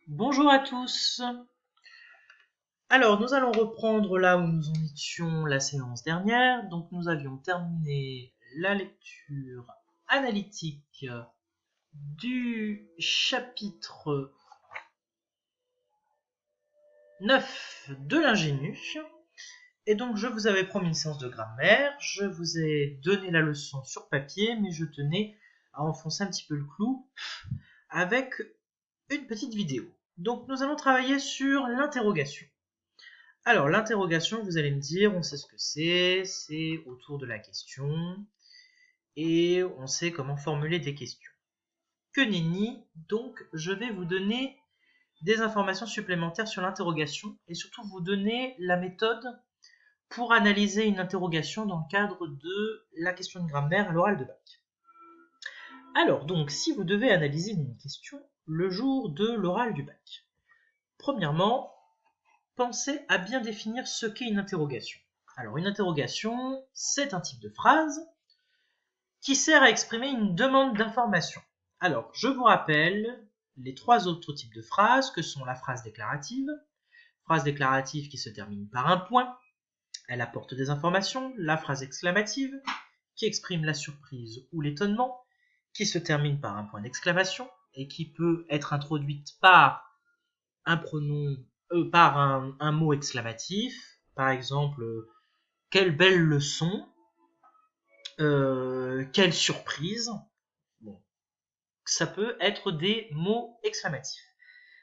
Bonjour à tous. Alors, nous allons reprendre là où nous en étions la séance dernière. Donc, nous avions terminé la lecture analytique du chapitre 9 de l'ingénu. Et donc, je vous avais promis une séance de grammaire. Je vous ai donné la leçon sur papier, mais je tenais à enfoncer un petit peu le clou avec une petite vidéo. Donc, nous allons travailler sur l'interrogation. Alors, l'interrogation, vous allez me dire, on sait ce que c'est autour de la question, et on sait comment formuler des questions. Que nenni, donc je vais vous donner des informations supplémentaires sur l'interrogation, et surtout vous donner la méthode pour analyser une interrogation dans le cadre de la question de grammaire à l'oral de bac. Alors, donc, si vous devez analyser une question le jour de l'oral du bac, premièrement, pensez à bien définir ce qu'est une interrogation. Alors, une interrogation, c'est un type de phrase qui sert à exprimer une demande d'information. Alors, je vous rappelle les trois autres types de phrases que sont la phrase déclarative qui se termine par un point, elle apporte des informations, la phrase exclamative qui exprime la surprise ou l'étonnement, qui se termine par un point d'exclamation et qui peut être introduite par un pronom par un mot exclamatif, par exemple quelle belle leçon, quelle surprise. Bon, ça peut être des mots exclamatifs.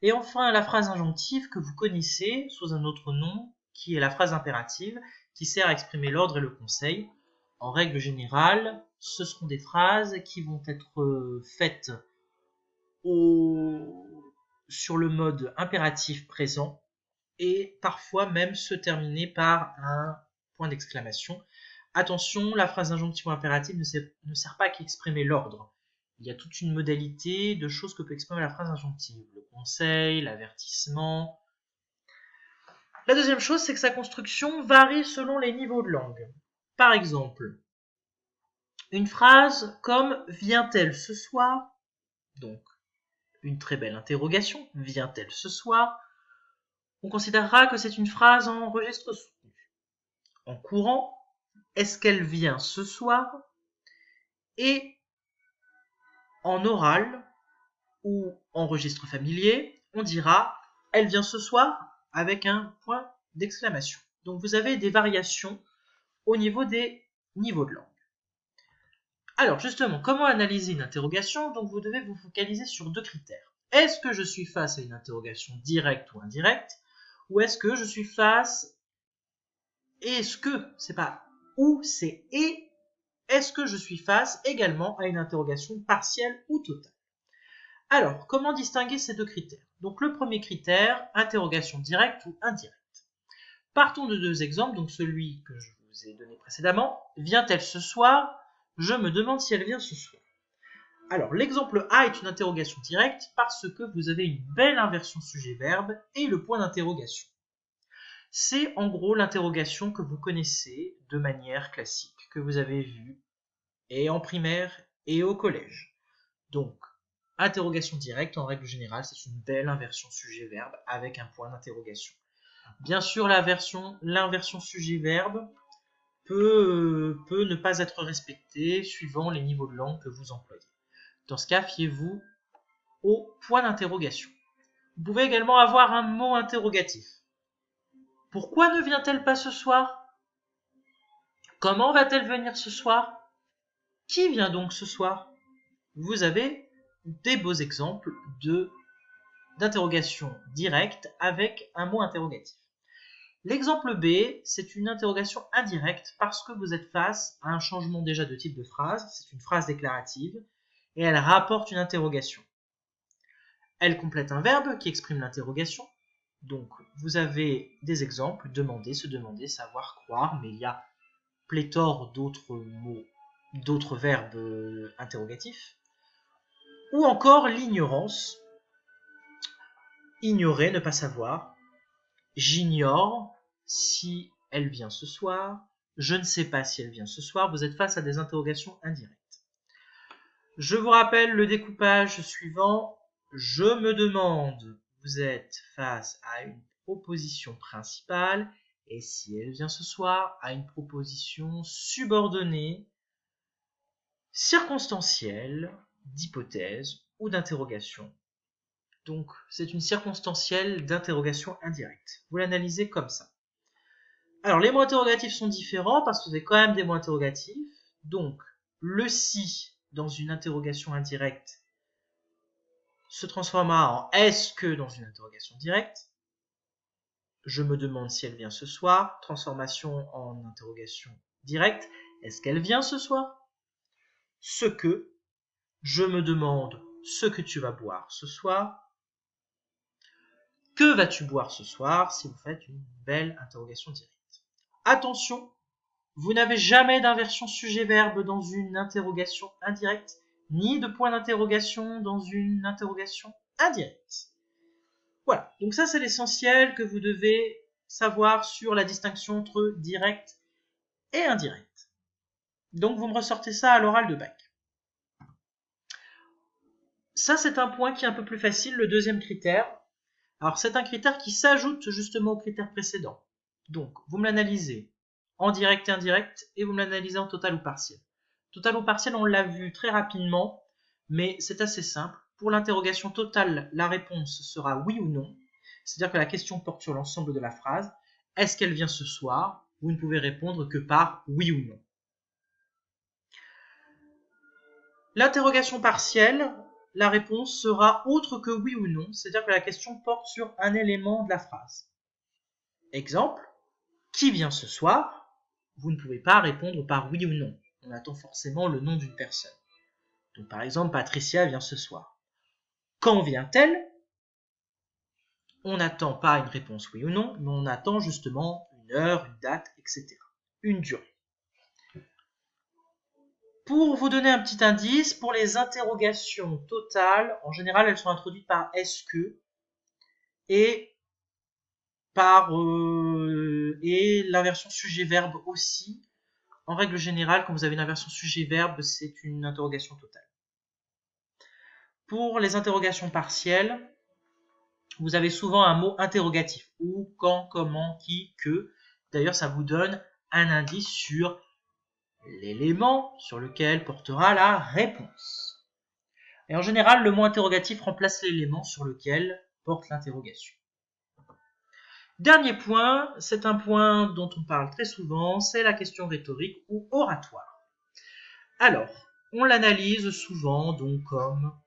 Et enfin la phrase injonctive que vous connaissez sous un autre nom, qui est la phrase impérative, qui sert à exprimer l'ordre et le conseil. En règle générale, ce seront des phrases qui vont être faites sur le mode impératif présent et parfois même se terminer par un point d'exclamation. Attention, la phrase injonctive ou impérative ne sert pas qu'à exprimer l'ordre. Il y a toute une modalité de choses que peut exprimer la phrase injonctive. Le conseil, l'avertissement. La deuxième chose, c'est que sa construction varie selon les niveaux de langue. Par exemple, une phrase comme « Vient-elle ce soir ?» Donc, une très belle interrogation. « Vient-elle ce soir ?» On considérera que c'est une phrase en registre soutenu. En courant, est-ce qu'elle vient ce soir? Et en oral ou en registre familier, on dira elle vient ce soir avec un point d'exclamation. Donc vous avez des variations au niveau des niveaux de langue. Alors justement, comment analyser une interrogation? Donc vous devez vous focaliser sur deux critères. Est-ce que je suis face à une interrogation directe ou indirecte? Ou est-ce que je suis face... Est-ce que, c'est pas ou, c'est et, est-ce que je suis face également à une interrogation partielle ou totale? Alors, comment distinguer ces deux critères? Donc le premier critère, interrogation directe ou indirecte. Partons de deux exemples, donc celui que je vous ai donné précédemment. Vient-elle ce soir? Je me demande si elle vient ce soir. Alors, l'exemple A est une interrogation directe parce que vous avez une belle inversion sujet-verbe et le point d'interrogation. C'est en gros l'interrogation que vous connaissez de manière classique, que vous avez vue et en primaire et au collège. Donc, interrogation directe, en règle générale, c'est une belle inversion sujet-verbe avec un point d'interrogation. Bien sûr, l'inversion sujet-verbe peut ne pas être respectée suivant les niveaux de langue que vous employez. Dans ce cas, fiez-vous au point d'interrogation. Vous pouvez également avoir un mot interrogatif. Pourquoi ne vient-elle pas ce soir? Comment va-t-elle venir ce soir? Qui vient donc ce soir? Vous avez des beaux exemples d'interrogation directe avec un mot interrogatif. L'exemple B, c'est une interrogation indirecte parce que vous êtes face à un changement déjà de type de phrase, c'est une phrase déclarative, et elle rapporte une interrogation. Elle complète un verbe qui exprime l'interrogation. Donc, vous avez des exemples, demander, se demander, savoir, croire, mais il y a pléthore d'autres mots, d'autres verbes interrogatifs. Ou encore l'ignorance, ignorer, ne pas savoir. J'ignore si elle vient ce soir. Je ne sais pas si elle vient ce soir. Vous êtes face à des interrogations indirectes. Je vous rappelle le découpage suivant. Je me demande, vous êtes face à une proposition principale et si elle vient ce soir à une proposition subordonnée, circonstancielle, d'hypothèse ou d'interrogation. Donc, c'est une circonstancielle d'interrogation indirecte. Vous l'analysez comme ça. Alors, les mots interrogatifs sont différents parce que c'est quand même des mots interrogatifs. Donc, le si dans une interrogation indirecte se transformera en est-ce que dans une interrogation directe. Je me demande si elle vient ce soir. Transformation en interrogation directe. Est-ce qu'elle vient ce soir? Ce que. Je me demande ce que tu vas boire ce soir. Que vas-tu boire ce soir si vous faites une belle interrogation directe? Attention, vous n'avez jamais d'inversion sujet-verbe dans une interrogation indirecte, ni de point d'interrogation dans une interrogation indirecte. Voilà, donc ça c'est l'essentiel que vous devez savoir sur la distinction entre direct et indirect. Donc vous me ressortez ça à l'oral de bac. Ça c'est un point qui est un peu plus facile, le deuxième critère. Alors c'est un critère qui s'ajoute justement au critère précédent. Donc vous me l'analysez en direct et indirect et vous me l'analysez en total ou partiel. Total ou partiel, on l'a vu très rapidement, mais c'est assez simple. Pour l'interrogation totale, la réponse sera oui ou non. C'est-à-dire que la question porte sur l'ensemble de la phrase. Est-ce qu'elle vient ce soir? Vous ne pouvez répondre que par oui ou non. L'interrogation partielle, la réponse sera autre que oui ou non, c'est-à-dire que la question porte sur un élément de la phrase. Exemple, qui vient ce soir? Vous ne pouvez pas répondre par oui ou non. On attend forcément le nom d'une personne. Donc par exemple, Patricia vient ce soir. Quand vient-elle? On n'attend pas une réponse oui ou non, mais on attend justement une heure, une date, etc. Une durée. Pour vous donner un petit indice, pour les interrogations totales, en général, elles sont introduites par est-ce que et l'inversion sujet-verbe aussi. En règle générale, quand vous avez une inversion sujet-verbe, c'est une interrogation totale. Pour les interrogations partielles, vous avez souvent un mot interrogatif. Où, quand, comment, qui, que. D'ailleurs, ça vous donne un indice sur l'élément sur lequel portera la réponse. Et en général, le mot interrogatif remplace l'élément sur lequel porte l'interrogation. Dernier point, c'est un point dont on parle très souvent, c'est la question rhétorique ou oratoire. Alors, on l'analyse souvent donc comme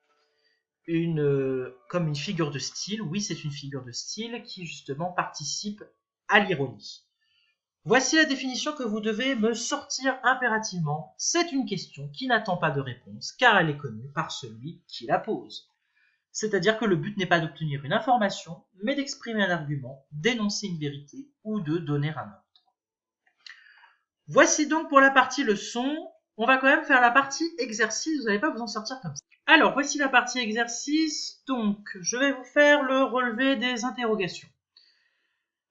une figure de style. Oui, c'est une figure de style qui justement participe à l'ironie. Voici la définition que vous devez me sortir impérativement. C'est une question qui n'attend pas de réponse car elle est connue par celui qui la pose. C'est-à-dire que le but n'est pas d'obtenir une information, mais d'exprimer un argument, d'énoncer une vérité ou de donner un ordre. Voici donc pour la partie leçon. On va quand même faire la partie exercice, vous n'allez pas vous en sortir comme ça. Alors, voici la partie exercice. Donc, je vais vous faire le relevé des interrogations.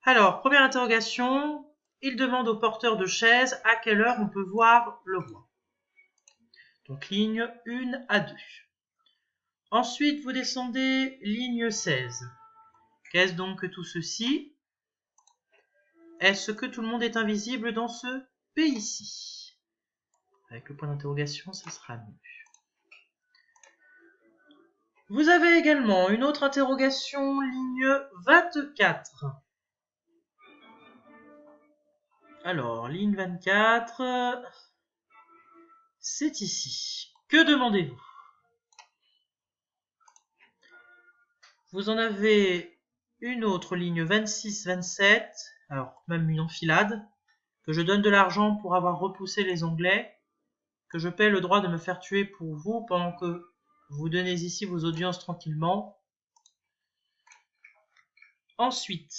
Alors, première interrogation. Il demande au porteur de chaise à quelle heure on peut voir le roi. Donc, ligne 1 à 2. Ensuite, vous descendez ligne 16. Qu'est-ce donc que tout ceci? Est-ce que tout le monde est invisible dans ce pays-ci? Avec le point d'interrogation, ça sera mieux. Vous avez également une autre interrogation, ligne 24. Alors, ligne 24, c'est ici. Que demandez-vous? Vous en avez une autre, ligne 26-27, alors même une enfilade, que je donne de l'argent pour avoir repoussé les Anglais, que je paie le droit de me faire tuer pour vous pendant que vous donnez ici vos audiences tranquillement. Ensuite,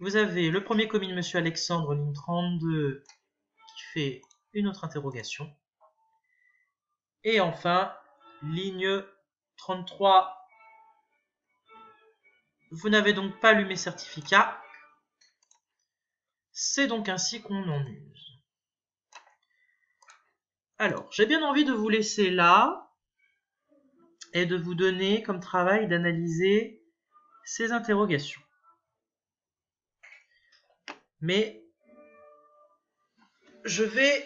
vous avez le premier commis de Monsieur Alexandre, ligne 32, qui fait une autre interrogation. Et enfin, ligne 33, vous n'avez donc pas lu mes certificats. C'est donc ainsi qu'on en use. Alors, j'ai bien envie de vous laisser là et de vous donner comme travail d'analyser ces interrogations. Mais je vais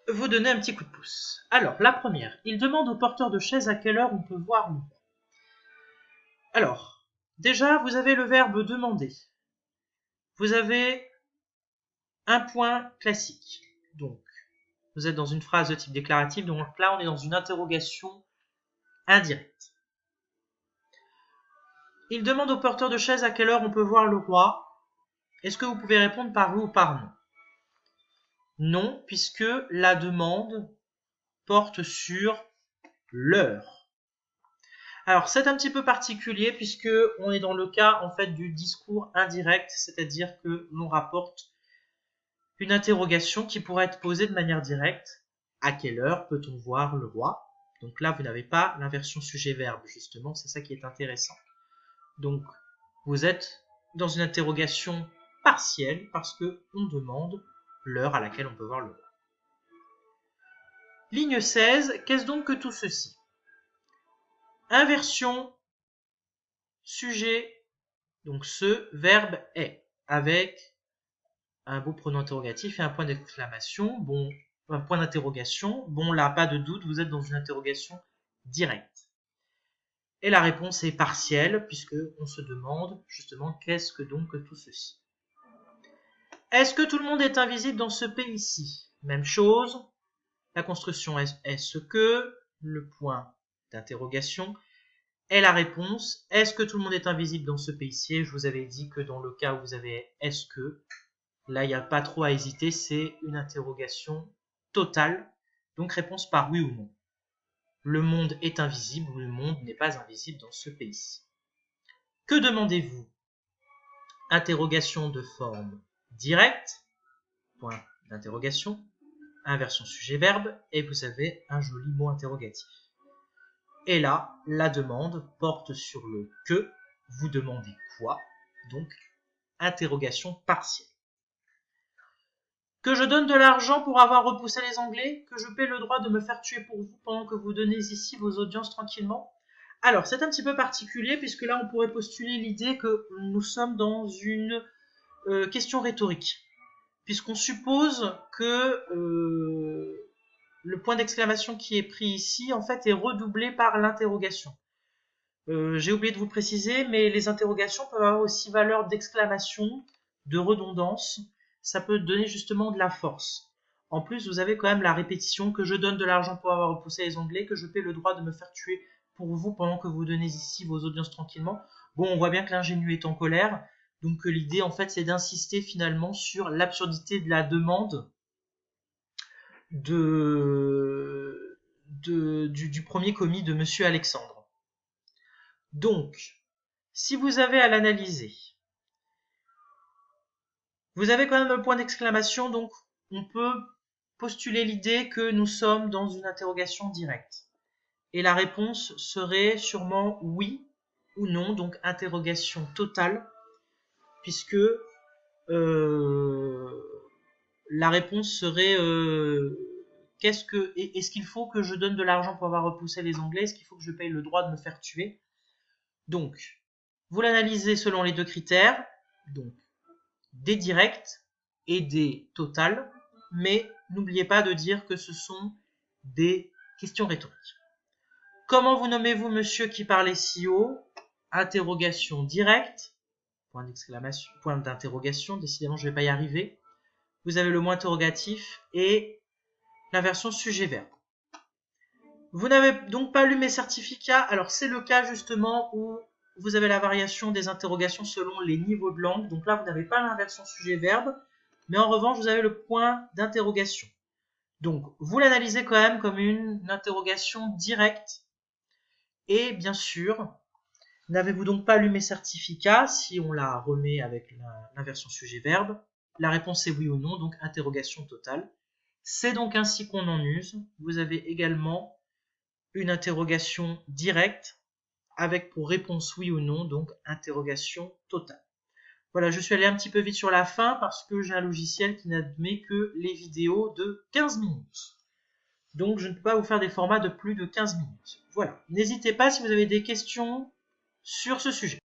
vous donner un petit coup de pouce. Alors, la première, il demande au porteur de chaise à quelle heure on peut voir le roi. Alors, déjà, vous avez le verbe demander. Vous avez un point classique. Donc, vous êtes dans une phrase de type déclaratif, donc là, on est dans une interrogation indirecte. Il demande au porteur de chaise à quelle heure on peut voir le roi. Est-ce que vous pouvez répondre par oui ou par non? Non, puisque la demande porte sur l'heure. Alors, c'est un petit peu particulier puisque on est dans le cas en fait du discours indirect, c'est-à-dire que l'on rapporte une interrogation qui pourrait être posée de manière directe. À quelle heure peut-on voir le roi? Donc là, vous n'avez pas l'inversion sujet-verbe, justement, c'est ça qui est intéressant. Donc, vous êtes dans une interrogation partielle parce qu'on demande l'heure à laquelle on peut voir le roi. Ligne 16, qu'est-ce donc que tout ceci? Inversion, sujet, donc ce verbe est, avec un beau pronom interrogatif et un point d'exclamation, bon, un point d'interrogation. Bon, là, pas de doute, vous êtes dans une interrogation directe. Et la réponse est partielle, puisque on se demande justement qu'est-ce que donc que tout ceci. Est-ce que tout le monde est invisible dans ce pays-ci? Même chose, la construction est-ce que, le point d'interrogation, est la réponse. Est-ce que tout le monde est invisible dans ce pays-ci? Je vous avais dit que dans le cas où vous avez est-ce que, là il n'y a pas trop à hésiter, c'est une interrogation totale. Donc réponse par oui ou non. Le monde est invisible ou le monde n'est pas invisible dans ce pays-ci. Que demandez-vous? Interrogation de forme directe, point d'interrogation, inversion sujet-verbe, et vous avez un joli mot interrogatif. Et là, la demande porte sur le que, vous demandez quoi, donc interrogation partielle. Que je donne de l'argent pour avoir repoussé les Anglais, que je paie le droit de me faire tuer pour vous pendant que vous donnez ici vos audiences tranquillement. Alors, c'est un petit peu particulier, puisque là, on pourrait postuler l'idée que nous sommes dans une question rhétorique, puisqu'on suppose que le point d'exclamation qui est pris ici, en fait, est redoublé par l'interrogation. J'ai oublié de vous préciser, mais les interrogations peuvent avoir aussi valeur d'exclamation, de redondance. Ça peut donner justement de la force. En plus, vous avez quand même la répétition que je donne de l'argent pour avoir repoussé les Anglais, que je paie le droit de me faire tuer pour vous pendant que vous donnez ici vos audiences tranquillement. Bon, on voit bien que l'ingénu est en colère, donc l'idée en fait c'est d'insister finalement sur l'absurdité de la demande du premier commis de Monsieur Alexandre. Donc, si vous avez à l'analyser, vous avez quand même un point d'exclamation, donc on peut postuler l'idée que nous sommes dans une interrogation directe. Et la réponse serait sûrement oui ou non, donc interrogation totale, puisque la réponse serait est-ce qu'il faut que je donne de l'argent pour avoir repoussé les Anglais? Est-ce qu'il faut que je paye le droit de me faire tuer? Donc, vous l'analysez selon les deux critères, donc des directs et des totales, mais n'oubliez pas de dire que ce sont des questions rhétoriques. Comment vous nommez-vous monsieur qui parlait si haut? Interrogation directe, point d'exclamation, point d'interrogation, décidément je ne vais pas y arriver. Vous avez le mot interrogatif et l'inversion sujet-verbe. Vous n'avez donc pas lu mes certificats, alors c'est le cas justement où vous avez la variation des interrogations selon les niveaux de langue. Donc là, vous n'avez pas l'inversion sujet-verbe, mais en revanche, vous avez le point d'interrogation. Donc, vous l'analysez quand même comme une interrogation directe. Et bien sûr, n'avez-vous donc pas lu mes certificats si on la remet avec l'inversion sujet-verbe? La réponse est oui ou non, donc interrogation totale. C'est donc ainsi qu'on en use. Vous avez également une interrogation directe avec pour réponse oui ou non, donc interrogation totale. Voilà, je suis allé un petit peu vite sur la fin parce que j'ai un logiciel qui n'admet que les vidéos de 15 minutes. Donc je ne peux pas vous faire des formats de plus de 15 minutes. Voilà, n'hésitez pas si vous avez des questions sur ce sujet.